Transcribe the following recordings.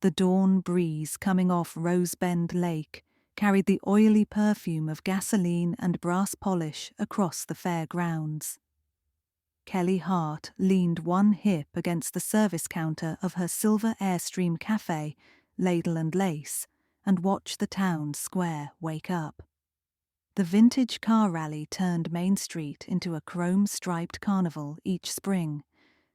The dawn breeze coming off Rosebend Lake carried the oily perfume of gasoline and brass polish across the fair grounds. Kelly Hart leaned one hip against the service counter of her silver Airstream cafe, Ladle and Lace, and watched the town square wake up. The vintage car rally turned Main Street into a chrome-striped carnival each spring,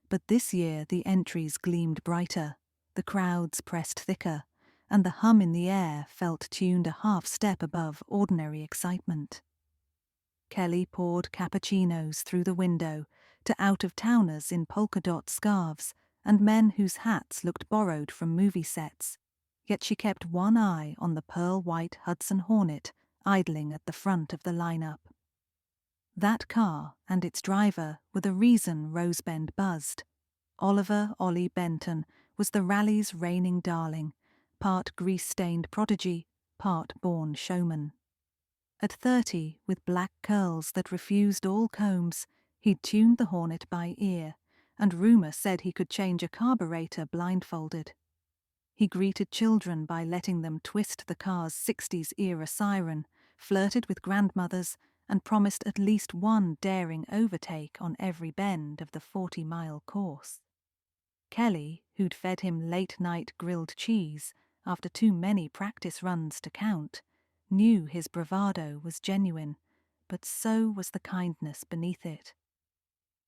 but this year the entries gleamed brighter, the crowds pressed thicker, and the hum in the air felt tuned a half step above ordinary excitement. Kelly poured cappuccinos through the window to out-of-towners in polka-dot scarves and men whose hats looked borrowed from movie sets, yet she kept one eye on the pearl-white Hudson Hornet idling at the front of the lineup. That car and its driver were the reason Rosebend buzzed. Oliver "Ollie" Benton was the rally's reigning darling, part grease-stained prodigy, part born showman. At 30, with black curls that refused all combs, he'd tuned the Hornet by ear, and rumour said he could change a carburetor blindfolded. He greeted children by letting them twist the car's 60s-era siren, flirted with grandmothers, and promised at least one daring overtake on every bend of the 40-mile course. Kelly, who'd fed him late-night grilled cheese after too many practice runs to count, knew his bravado was genuine, but so was the kindness beneath it.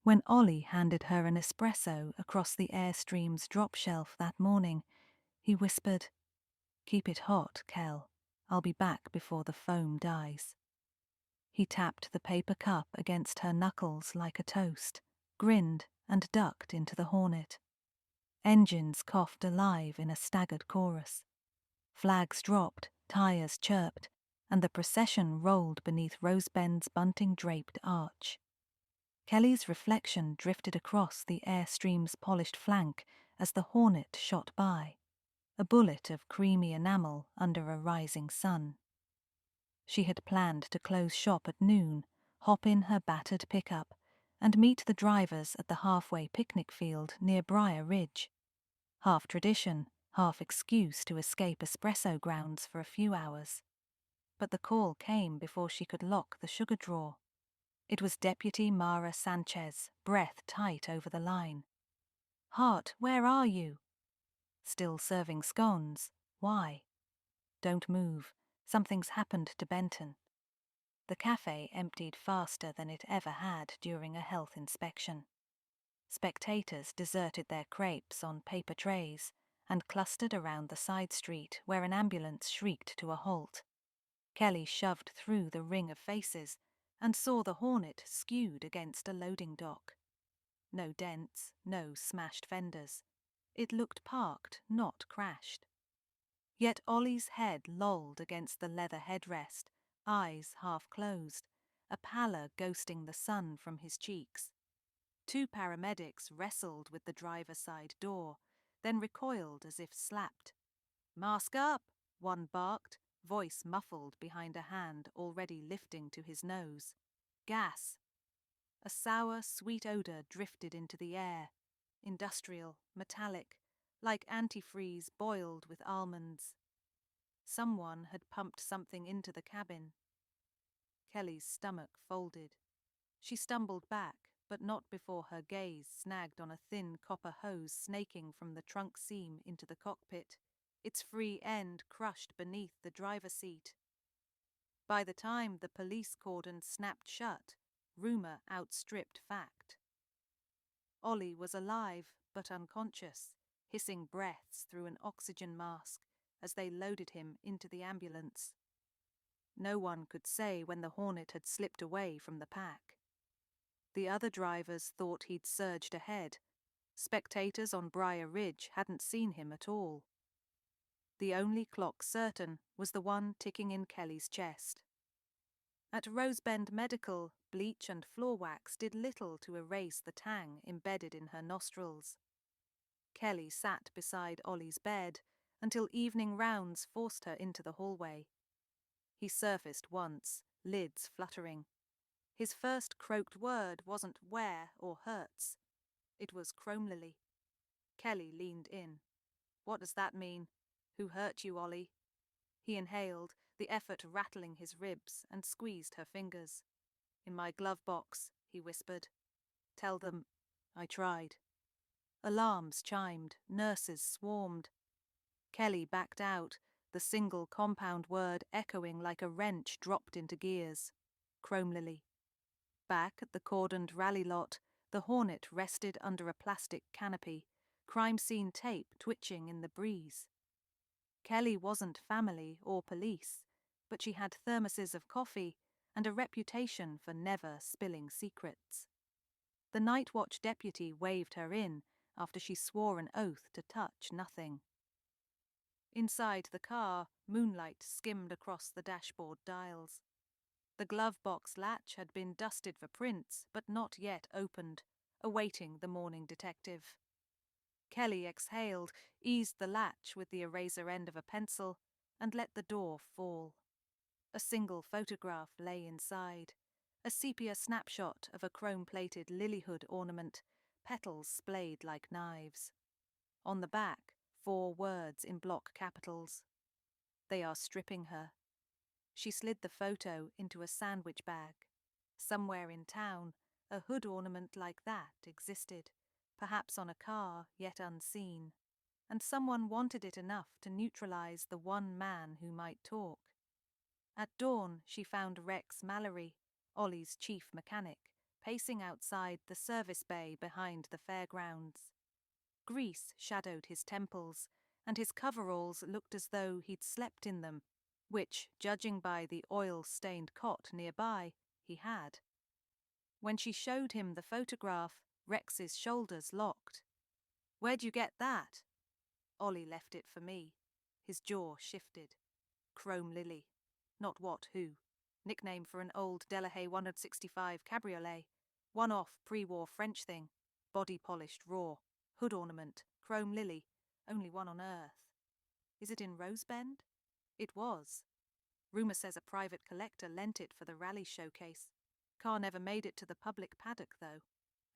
When Ollie handed her an espresso across the Airstream's drop shelf that morning, he whispered, "Keep it hot, Kel. I'll be back before the foam dies." He tapped the paper cup against her knuckles like a toast, grinned, and ducked into the Hornet. Engines coughed alive in a staggered chorus. Flags dropped, tires chirped, and the procession rolled beneath Rosebend's bunting-draped arch. Kelly's reflection drifted across the Airstream's polished flank as the Hornet shot by, a bullet of creamy enamel under a rising sun. She had planned to close shop at noon, hop in her battered pickup, and meet the drivers at the halfway picnic field near Briar Ridge. Half tradition, half excuse to escape espresso grounds for a few hours. But the call came before she could lock the sugar drawer. It was Deputy Mara Sanchez, breath tight over the line. "Hart, where are you?" "Still serving scones. Why?" "Don't move. Something's happened to Benton." The cafe emptied faster than it ever had during a health inspection. Spectators deserted their crepes on paper trays and clustered around the side street where an ambulance shrieked to a halt. Kelly shoved through the ring of faces and saw the Hornet skewed against a loading dock. No dents, no smashed fenders. It looked parked, not crashed. Yet Ollie's head lolled against the leather headrest, eyes half closed, a pallor ghosting the sun from his cheeks. Two paramedics wrestled with the driver's side door, then recoiled as if slapped. "Mask up!" one barked, voice muffled behind a hand already lifting to his nose. "Gas!" A sour, sweet odor drifted into the air, industrial, metallic, like antifreeze boiled with almonds. Someone had pumped something into the cabin. Kelly's stomach folded. She stumbled back, but not before her gaze snagged on a thin copper hose snaking from the trunk seam into the cockpit, its free end crushed beneath the driver's seat. By the time the police cordon snapped shut, rumor outstripped fact. Ollie was alive but unconscious, hissing breaths through an oxygen mask as they loaded him into the ambulance. No one could say when the Hornet had slipped away from the pack. The other drivers thought he'd surged ahead. Spectators on Briar Ridge hadn't seen him at all. The only clock certain was the one ticking in Kelly's chest. At Rosebend Medical, bleach and floor wax did little to erase the tang embedded in her nostrils. Kelly sat beside Ollie's bed until evening rounds forced her into the hallway. He surfaced once, lids fluttering. His first croaked word wasn't "where" or "hurts." It was chrome lily. Kelly leaned in. What does that mean? Who hurt you, Ollie? He inhaled, the effort rattling his ribs, and squeezed her fingers. In my glove box, he whispered. Tell them. I tried. Alarms chimed, nurses swarmed. Kelly backed out, the single compound word echoing like a wrench dropped into gears. Chrome Lily. Back at the cordoned rally lot, the Hornet rested under a plastic canopy, crime scene tape twitching in the breeze. Kelly wasn't family or police, but she had thermoses of coffee and a reputation for never spilling secrets. The night watch deputy waved her in after she swore an oath to touch nothing. Inside the car, moonlight skimmed across the dashboard dials. The glove box latch had been dusted for prints, but not yet opened, awaiting the morning detective. Kelly exhaled, eased the latch with the eraser end of a pencil, and let the door fall. A single photograph lay inside, a sepia snapshot of a chrome-plated lilyhood ornament, petals splayed like knives. On the back, 4 words in block capitals. They are stripping her. She slid the photo into a sandwich bag. Somewhere in town, a hood ornament like that existed, perhaps on a car yet unseen, and someone wanted it enough to neutralize the one man who might talk. At dawn, she found Rex Mallory, Ollie's chief mechanic, pacing outside the service bay behind the fairgrounds. Grease shadowed his temples, and his coveralls looked as though he'd slept in them, which, judging by the oil-stained cot nearby, he had. When she showed him the photograph, Rex's shoulders locked. "Where'd you get that?" Ollie left it for me. His jaw shifted. Chrome Lily. Not what, who. Nickname for an old Delahaye 165 cabriolet. One-off pre-war French thing. Body polished raw. Hood ornament. Chrome Lily. Only one on Earth. Is it in Rosebend? It was. Rumour says a private collector lent it for the rally showcase. Car never made it to the public paddock, though.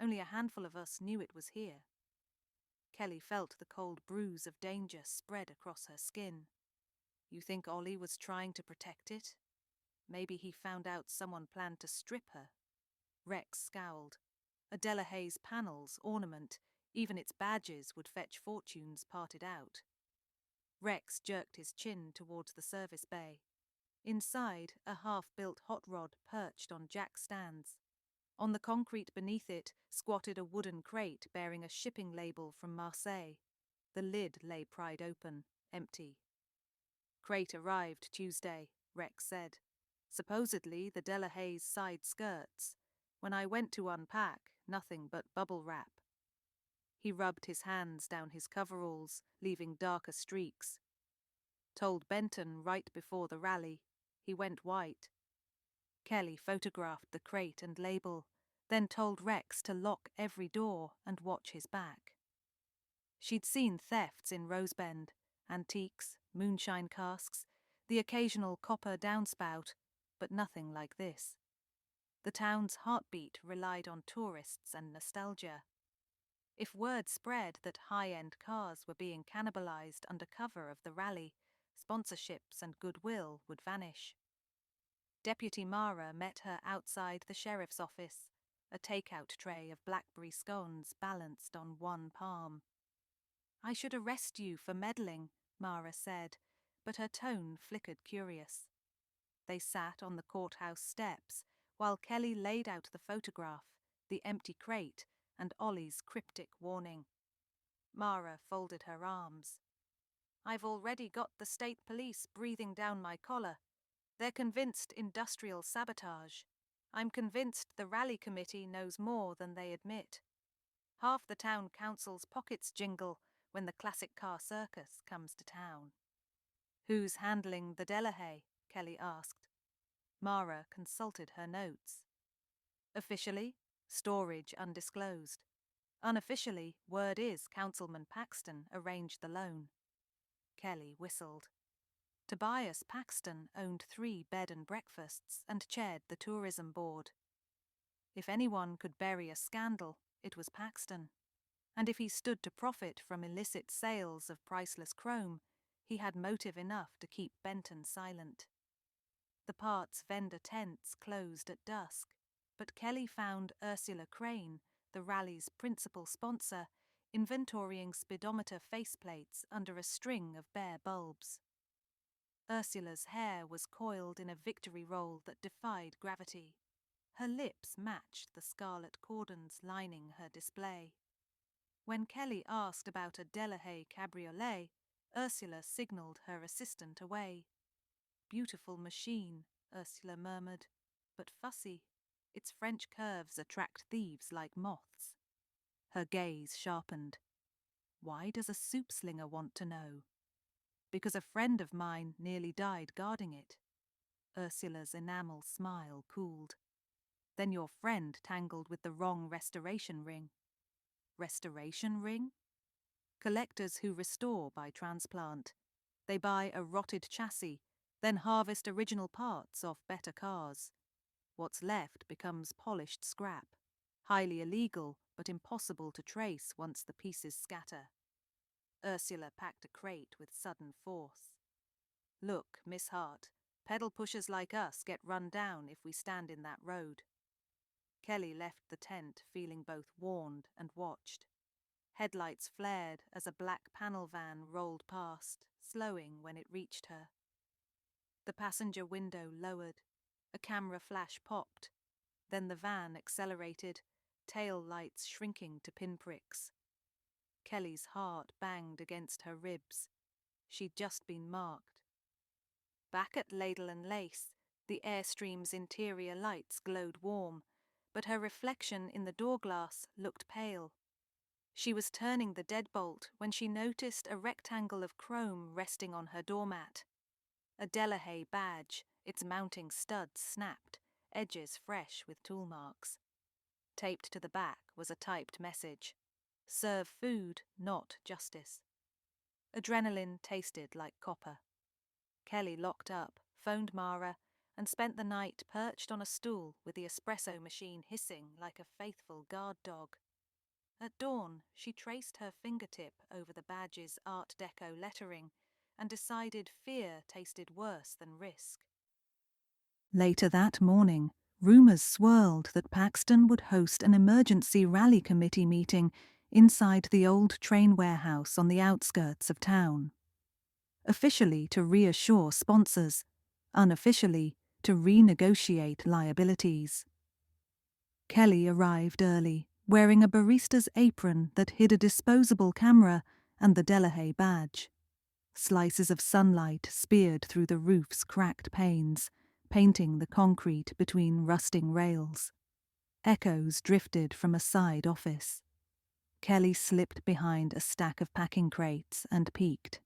Only a handful of us knew it was here. Kelly felt the cold bruise of danger spread across her skin. You think Ollie was trying to protect it? Maybe he found out someone planned to strip her. Rex scowled. A Delahaye's panels, ornament, even its badges would fetch fortunes parted out. Rex jerked his chin towards the service bay. Inside, a half-built hot rod perched on jack stands. On the concrete beneath it squatted a wooden crate bearing a shipping label from Marseille. The lid lay pried open, empty. Crate arrived Tuesday, Rex said. Supposedly the Delahaye's side skirts. When I went to unpack, nothing but bubble wrap. He rubbed his hands down his coveralls, leaving darker streaks. Told Benton right before the rally. He went white. Kelly photographed the crate and label, then told Rex to lock every door and watch his back. She'd seen thefts in Rosebend, antiques, moonshine casks, the occasional copper downspout, but nothing like this. The town's heartbeat relied on tourists and nostalgia. If word spread that high-end cars were being cannibalized under cover of the rally, sponsorships and goodwill would vanish. Deputy Mara met her outside the sheriff's office, a takeout tray of blackberry scones balanced on one palm. "I should arrest you for meddling," Mara said, but her tone flickered curious. They sat on the courthouse steps while Kelly laid out the photograph, the empty crate, and Ollie's cryptic warning. Mara folded her arms. "I've already got the state police breathing down my collar. They're convinced industrial sabotage. I'm convinced the rally committee knows more than they admit. Half the town council's pockets jingle when the classic car circus comes to town." "Who's handling the Delahaye?" Kelly asked. Mara consulted her notes. "Officially, storage undisclosed. Unofficially, word is Councilman Paxton arranged the loan." Kelly whistled. Tobias Paxton owned 3 bed and breakfasts and chaired the tourism board. If anyone could bury a scandal, it was Paxton. and if he stood to profit from illicit sales of priceless chrome, he had motive enough to keep Benton silent. The parts vendor tents closed at dusk, but Kelly found Ursula Crane, the rally's principal sponsor, inventorying speedometer faceplates under a string of bare bulbs. Ursula's hair was coiled in a victory roll that defied gravity. Her lips matched the scarlet cordons lining her display. When Kelly asked about a Delahaye cabriolet, Ursula signaled her assistant away. "Beautiful machine," Ursula murmured, "but fussy. Its French curves attract thieves like moths." Her gaze sharpened. "Why does a soup slinger want to know?" "Because a friend of mine nearly died guarding it." Ursula's enamel smile cooled. "Then your friend tangled with the wrong restoration ring." "Restoration ring?" "Collectors who restore by transplant. They buy a rotted chassis, then harvest original parts off better cars. What's left becomes polished scrap, highly illegal but impossible to trace once the pieces scatter." Ursula packed a crate with sudden force. "Look, Miss Hart, pedal pushers like us get run down if we stand in that road." Kelly left the tent feeling both warned and watched. Headlights flared as a black panel van rolled past, slowing when it reached her. The passenger window lowered. A camera flash popped. Then the van accelerated, tail lights shrinking to pinpricks. Kelly's heart banged against her ribs. She'd just been marked. Back at Ladle and Lace, the Airstream's interior lights glowed warm, but her reflection in the door glass looked pale. She was turning the deadbolt when she noticed a rectangle of chrome resting on her doormat. A Delahaye badge, its mounting studs snapped, edges fresh with tool marks. Taped to the back was a typed message: "Serve food, not justice." Adrenaline tasted like copper. Kelly locked up, phoned Mara, and spent the night perched on a stool with the espresso machine hissing like a faithful guard dog. At dawn, she traced her fingertip over the badge's Art Deco lettering and decided fear tasted worse than risk. Later that morning, rumours swirled that Paxton would host an emergency rally committee meeting inside the old train warehouse on the outskirts of town. Officially to reassure sponsors, unofficially to renegotiate liabilities. Kelly arrived early, wearing a barista's apron that hid a disposable camera and the Delahaye badge. Slices of sunlight speared through the roof's cracked panes, painting the concrete between rusting rails. Echoes drifted from a side office. Kelly slipped behind a stack of packing crates and peeked.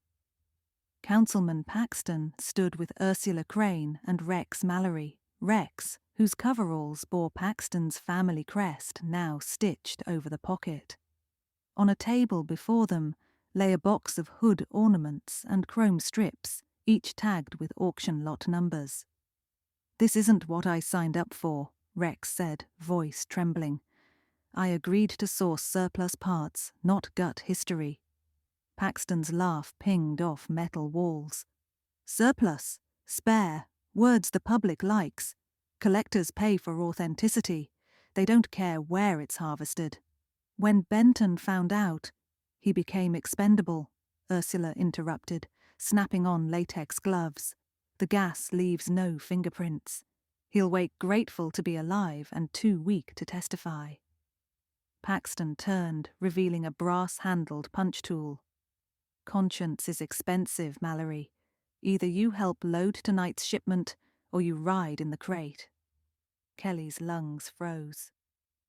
Councilman Paxton stood with Ursula Crane and Rex Mallory. Rex, whose coveralls bore Paxton's family crest now stitched over the pocket. On a table before them lay a box of hood ornaments and chrome strips, each tagged with auction lot numbers. "This isn't what I signed up for," Rex said, voice trembling. "I agreed to source surplus parts, not gut history." Paxton's laugh pinged off metal walls. "Surplus, spare, words the public likes. Collectors pay for authenticity. They don't care where it's harvested." "When Benton found out, he became expendable," Ursula interrupted, snapping on latex gloves. "The gas leaves no fingerprints. He'll wake grateful to be alive and too weak to testify." Paxton turned, revealing a brass-handled punch tool. "Conscience is expensive, Mallory. Either you help load tonight's shipment, or you ride in the crate." Kelly's lungs froze.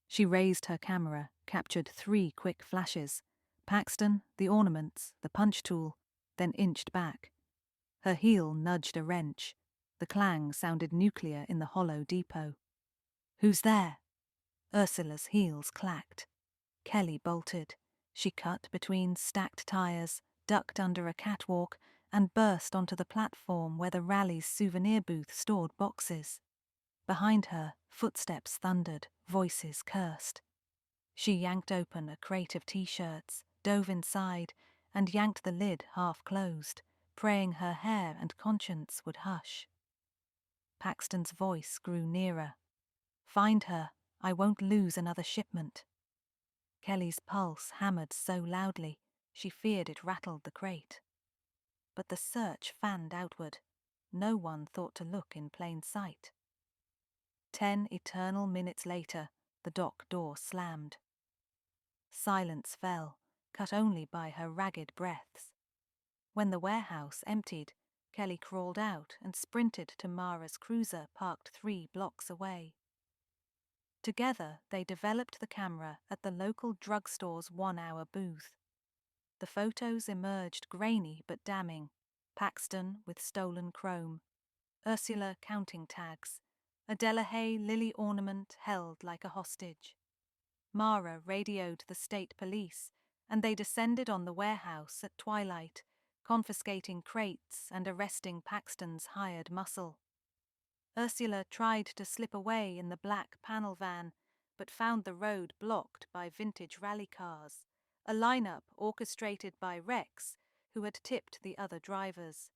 She raised her camera, captured 3 quick flashes: Paxton, the ornaments, the punch tool, then inched back. Her heel nudged a wrench. The clang sounded nuclear in the hollow depot. "Who's there?" Ursula's heels clacked. Kelly bolted. She cut between stacked tires, ducked under a catwalk, and burst onto the platform where the rally's souvenir booth stored boxes. Behind her, footsteps thundered, voices cursed. She yanked open a crate of t-shirts, dove inside, and yanked the lid half closed, praying her hair and conscience would hush. Paxton's voice grew nearer. "Find her. I won't lose another shipment." Kelly's pulse hammered so loudly, she feared it rattled the crate. But the search fanned outward. No one thought to look in plain sight. 10 eternal minutes later, the dock door slammed. Silence fell, cut only by her ragged breaths. When the warehouse emptied, Kelly crawled out and sprinted to Mara's cruiser parked 3 blocks away. Together, they developed the camera at the local drugstore's 1-hour booth. The photos emerged grainy but damning. Paxton with stolen chrome, Ursula counting tags, a Delahaye lily ornament held like a hostage. Mara radioed the state police, and they descended on the warehouse at twilight, confiscating crates and arresting Paxton's hired muscle. Ursula tried to slip away in the black panel van, but found the road blocked by vintage rally cars, a lineup orchestrated by Rex, who had tipped the other drivers.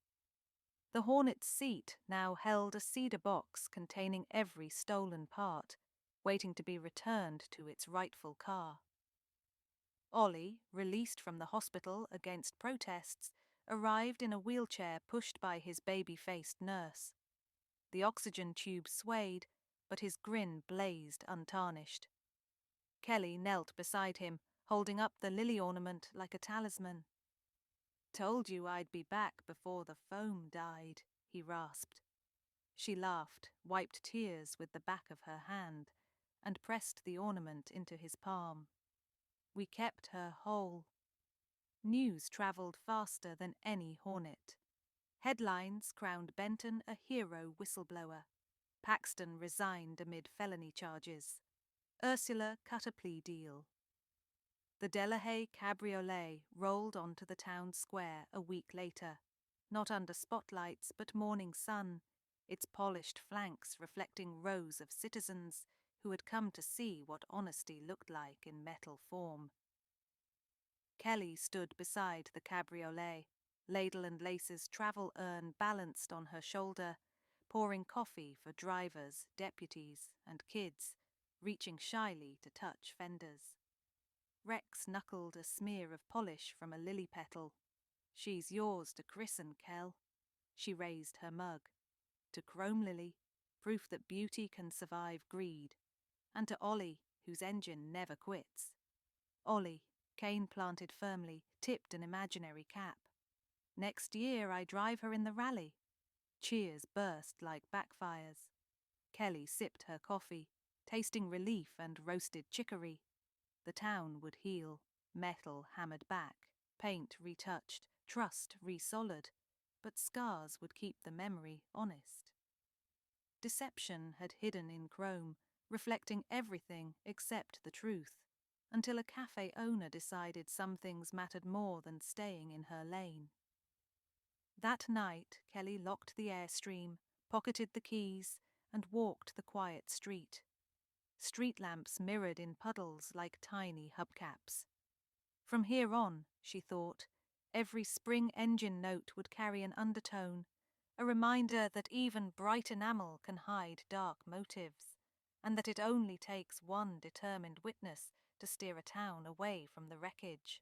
The Hornet's seat now held a cedar box containing every stolen part, waiting to be returned to its rightful car. Ollie, released from the hospital against protests, arrived in a wheelchair pushed by his baby-faced nurse. The oxygen tube swayed, but his grin blazed untarnished. Kelly knelt beside him, holding up the lily ornament like a talisman. "Told you I'd be back before the foam died," he rasped. She laughed, wiped tears with the back of her hand, and pressed the ornament into his palm. "We kept her whole." News travelled faster than any Hornet. Headlines crowned Benton a hero whistleblower. Paxton resigned amid felony charges. Ursula cut a plea deal. The Delahaye cabriolet rolled onto the town square a week later, not under spotlights but morning sun, its polished flanks reflecting rows of citizens who had come to see what honesty looked like in metal form. Kelly stood beside the cabriolet, Ladle and Lace's travel urn balanced on her shoulder, pouring coffee for drivers, deputies, and kids, reaching shyly to touch fenders. Rex knuckled a smear of polish from a lily petal. "She's yours to christen, Kel." She raised her mug. To Chrome Lily, proof that beauty can survive greed. And to Ollie, whose engine never quits. Ollie, cane planted firmly, tipped an imaginary cap. "Next year I drive her in the rally." Cheers burst like backfires. Kelly sipped her coffee, tasting relief and roasted chicory. The town would heal, metal hammered back, paint retouched, trust resolid, but scars would keep the memory honest. Deception had hidden in chrome, reflecting everything except the truth, until a cafe owner decided some things mattered more than staying in her lane. That night, Kelly locked the Airstream, pocketed the keys, and walked the quiet street. Street lamps mirrored in puddles like tiny hubcaps. From here on, she thought, every spring engine note would carry an undertone, a reminder that even bright enamel can hide dark motives, and that it only takes one determined witness to steer a town away from the wreckage.